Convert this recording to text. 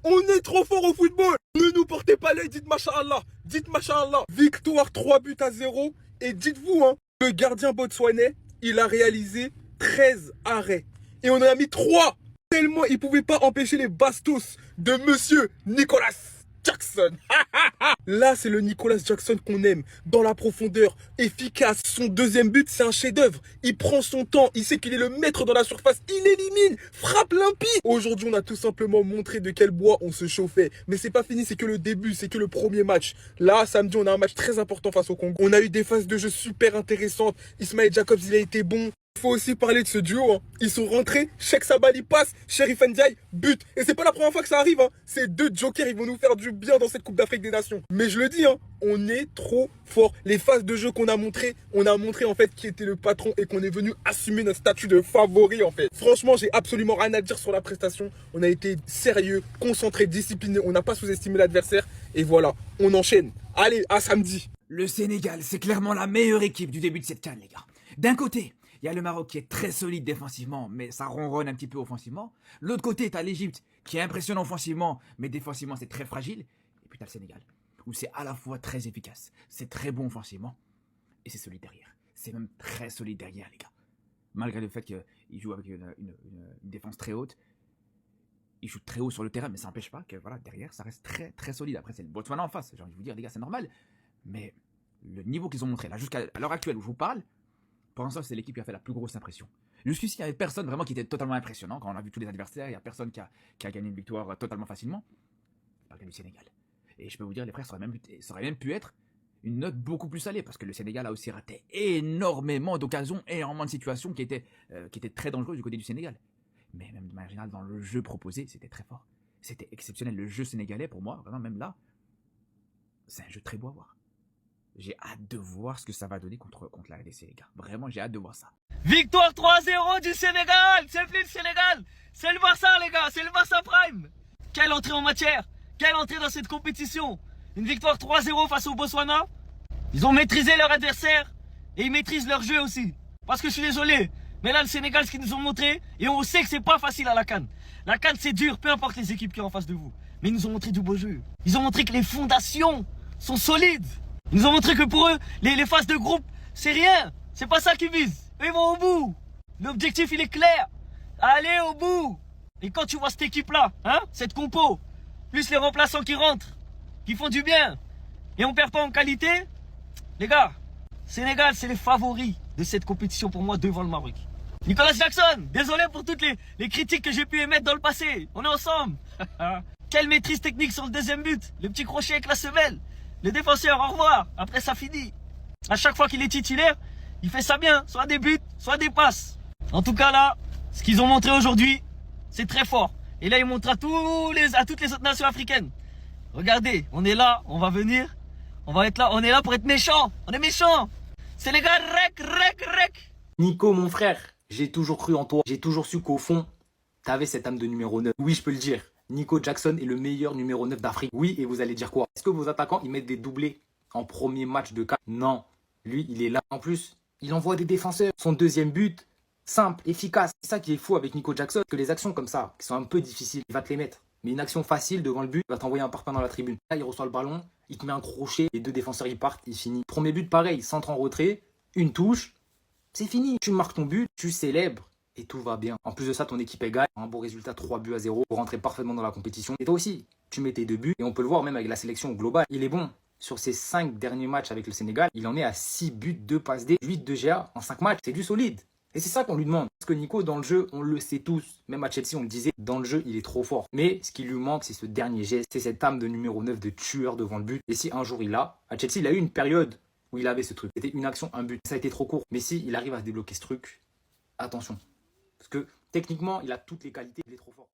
On est trop fort au football. Ne nous portez pas l'œil, dites Masha'Allah. Dites Masha'Allah. Victoire 3 buts à 0. Et dites-vous, hein, le gardien botswanais, il a réalisé 13 arrêts. Et on en a mis 3. Tellement il pouvait pas empêcher les bastos de monsieur Nicolas Jackson. Là, c'est le Nicolas Jackson qu'on aime. Dans la profondeur, efficace. Son deuxième but, c'est un chef-d'œuvre. Il prend son temps. Il sait qu'il est le maître dans la surface. Il élimine. Frappe limpide. Aujourd'hui, on a tout simplement montré de quel bois on se chauffait. Mais c'est pas fini, c'est que le début, c'est que le premier match. Là, samedi, on a un match très important face au Congo. On a eu des phases de jeu super intéressantes. Ismaël Jacobs, il a été bon. Il faut aussi parler de ce duo, hein. Ils sont rentrés, Cheikh Sabali passe, Sheriff Ndiaye but. Et c'est pas la première fois que ça arrive, hein. Ces deux jokers, ils vont nous faire du bien dans cette Coupe d'Afrique des Nations. Mais je le dis, hein, on est trop fort. Les phases de jeu qu'on a montré, on a montré en fait qui était le patron et qu'on est venu assumer notre statut de favori en fait. Franchement, j'ai absolument rien à dire sur la prestation. On a été sérieux, concentré, discipliné. On n'a pas sous-estimé l'adversaire. Et voilà, on enchaîne. Allez, à samedi. Le Sénégal, c'est clairement la meilleure équipe du début de cette CAN, les gars. D'un côté, il y a le Maroc qui est très solide défensivement, mais ça ronronne un petit peu offensivement. L'autre côté, tu as l'Égypte qui est impressionnant offensivement, mais défensivement, c'est très fragile. Et puis tu as le Sénégal, où c'est à la fois très efficace, c'est très bon offensivement, et c'est solide derrière. C'est même très solide derrière, les gars. Malgré le fait qu'ils jouent avec une défense très haute, ils jouent très haut sur le terrain, mais ça n'empêche pas que voilà, derrière, ça reste très très solide. Après, c'est le Botswana en face. J'ai envie de vous dire, les gars, c'est normal. Mais le niveau qu'ils ont montré, là, jusqu'à l'heure actuelle où je vous parle, pour l'instant, c'est l'équipe qui a fait la plus grosse impression. Jusqu'ici, il n'y avait personne vraiment qui était totalement impressionnant. Quand on a vu tous les adversaires, il n'y a personne qui a gagné une victoire totalement facilement. Pas le cas du Sénégal. Et je peux vous dire, les frères, ça aurait même pu être une note beaucoup plus salée, parce que le Sénégal a aussi raté énormément d'occasions et énormément de situations qui étaient très dangereuses du côté du Sénégal. Mais même de manière générale, dans le jeu proposé, c'était très fort. C'était exceptionnel. Le jeu sénégalais, pour moi, vraiment, même là, c'est un jeu très beau à voir. J'ai hâte de voir ce que ça va donner contre la RDC, les gars. Vraiment, j'ai hâte de voir ça. Victoire 3-0 du Sénégal. C'est plus le Sénégal. C'est le Barça, les gars. C'est le Barça Prime. Quelle entrée en matière. Quelle entrée dans cette compétition. Une victoire 3-0 face au Botswana. Ils ont maîtrisé leur adversaire. Et ils maîtrisent leur jeu aussi. Parce que je suis désolé. Mais là, le Sénégal, ce qu'ils nous ont montré. Et on sait que c'est pas facile à la CAN. La CAN, c'est dur. Peu importe les équipes qui sont en face de vous. Mais ils nous ont montré du beau jeu. Ils ont montré que les fondations sont solides. Ils nous ont montré que pour eux, les phases de groupe, c'est rien. C'est pas ça qu'ils visent. Eux, ils vont au bout. L'objectif, il est clair. Allez au bout. Et quand tu vois cette équipe-là, hein, cette compo, plus les remplaçants qui rentrent, qui font du bien, et on perd pas en qualité, les gars, Sénégal, c'est les favoris de cette compétition pour moi devant le Maroc. Nicolas Jackson, désolé pour toutes les critiques que j'ai pu émettre dans le passé. On est ensemble. Quelle maîtrise technique sur le deuxième but. Le petit crochet avec la semelle. Le défenseur, au revoir. Après, ça finit. À chaque fois qu'il est titulaire, il fait ça bien. Soit des buts, soit des passes. En tout cas, là, ce qu'ils ont montré aujourd'hui, c'est très fort. Et là, ils montrent à toutes les autres nations africaines. Regardez, on est là, on va venir. On va être là, on est là pour être méchants. On est méchants. Sénégal, rec. Nico, mon frère, j'ai toujours cru en toi. J'ai toujours su qu'au fond, t'avais cette âme de numéro 9. Oui, je peux le dire. Nico Jackson est le meilleur numéro 9 d'Afrique. Oui, et vous allez dire quoi? Est-ce que vos attaquants, ils mettent des doublés en premier match de CAN? Non. Lui, il est là. En plus, il envoie des défenseurs. Son deuxième but, simple, efficace. C'est ça qui est fou avec Nico Jackson. Que les actions comme ça, qui sont un peu difficiles, il va te les mettre. Mais une action facile devant le but, il va t'envoyer un parpaing dans la tribune. Là, il reçoit le ballon, il te met un crochet, les deux défenseurs, ils partent, il finit. Premier but, pareil, centre en retrait, une touche, c'est fini. Tu marques ton but, tu célèbres. Et tout va bien. En plus de ça, ton équipe est gagne. Un beau résultat, 3 buts à 0 pour rentrer parfaitement dans la compétition. Et toi aussi, tu mets tes 2 buts. Et on peut le voir même avec la sélection globale. Il est bon. Sur ses 5 derniers matchs avec le Sénégal, il en est à 6 buts, 2 passes D, 8 de GA en 5 matchs. C'est du solide. Et c'est ça qu'on lui demande. Parce que Nico, dans le jeu, on le sait tous. Même à Chelsea, on le disait, dans le jeu, il est trop fort. Mais ce qui lui manque, c'est ce dernier geste. C'est cette âme de numéro 9, de tueur devant le but. Et si un jour il l'a, à Chelsea, il a eu une période où il avait ce truc. C'était une action, un but. Ça a été trop court. Mais si il arrive à débloquer ce truc, attention. Parce que techniquement, il a toutes les qualités, il est trop fort.